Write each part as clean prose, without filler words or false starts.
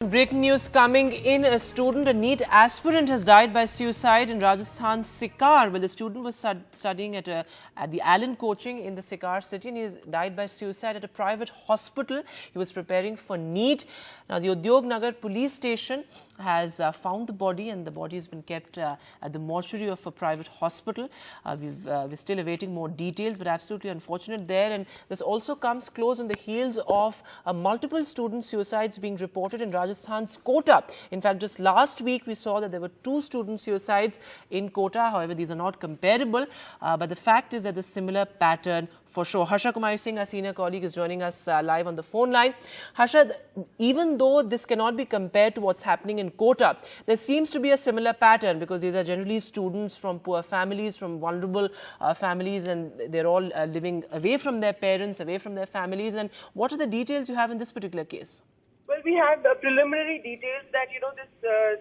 breaking news coming in. A student, a NEET aspirant, has died by suicide in Rajasthan, Sikar. Well, the student was studying at the Allen coaching in the Sikar city, and he died by suicide at a private hospital. He was preparing for NEET. Now, the Udyog Nagar police station has found the body, and the body has been kept at the mortuary of a private hospital. We're still awaiting more details, but absolutely unfortunate there. And this also comes close on the heels of multiple student suicides being reported in Rajasthan's Kota. In fact, just last week we saw that there were 2 student suicides in Kota. However, these are not comparable, but the fact is that the similar pattern for sure. Harsha Kumari Singh, our senior colleague, is joining us live on the phone line. Harsha, even though this cannot be compared to what's happening in Kota, there seems to be a similar pattern because these are generally students from poor families, from vulnerable families, and they're all living away from their parents, away from their families. And what are the details you have in this particular case? Well, we have preliminary details that,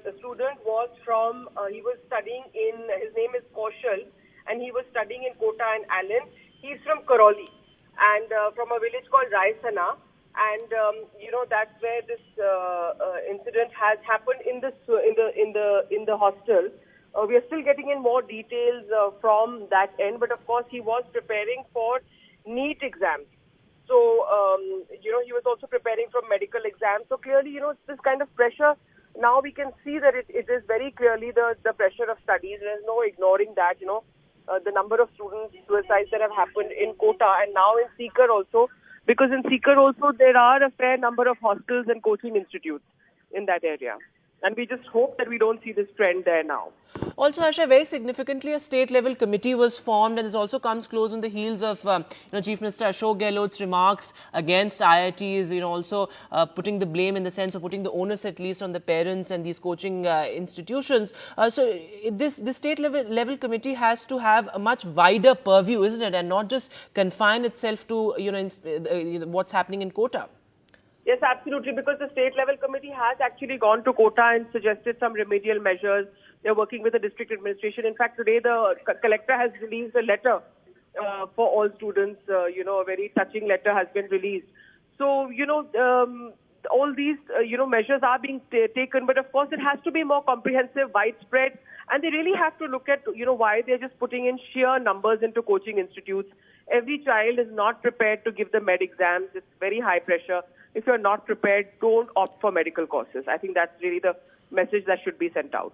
this student was from, he was studying his name is Kaushal, and he was studying in Kota and Allen. He's from Karoli and from a village called Rajasthan. And, that's where this incident has happened in the hostel. We are still getting in more details from that end, but of course he was preparing for NEET exams. So, he was also preparing for medical exams. So clearly, it's this kind of pressure. Now we can see that it is very clearly the pressure of studies. There's no ignoring that, the number of student suicides that have happened in Kota and now in Sikar also. Because in Sikar also there are a fair number of hostels and coaching institutes in that area. And we just hope that we don't see this trend there now. Also, Harsha, very significantly, a state-level committee was formed, and this also comes close on the heels of Chief Minister Ashok Gehlot's remarks against IITs, also putting the blame in the sense of putting the onus at least on the parents and these coaching institutions. So this state-level committee has to have a much wider purview, isn't it, and not just confine itself to what's happening in Kota. Yes, absolutely, because the state-level committee has actually gone to Kota and suggested some remedial measures. They're working with the district administration. In fact, today the collector has released a letter for all students. A very touching letter has been released. So, all these, measures are being taken. But of course, it has to be more comprehensive, widespread. And they really have to look at, why they're just putting in sheer numbers into coaching institutes. Every child is not prepared to give the med exams. It's very high pressure. If you're not prepared, don't opt for medical courses. I think that's really the message that should be sent out.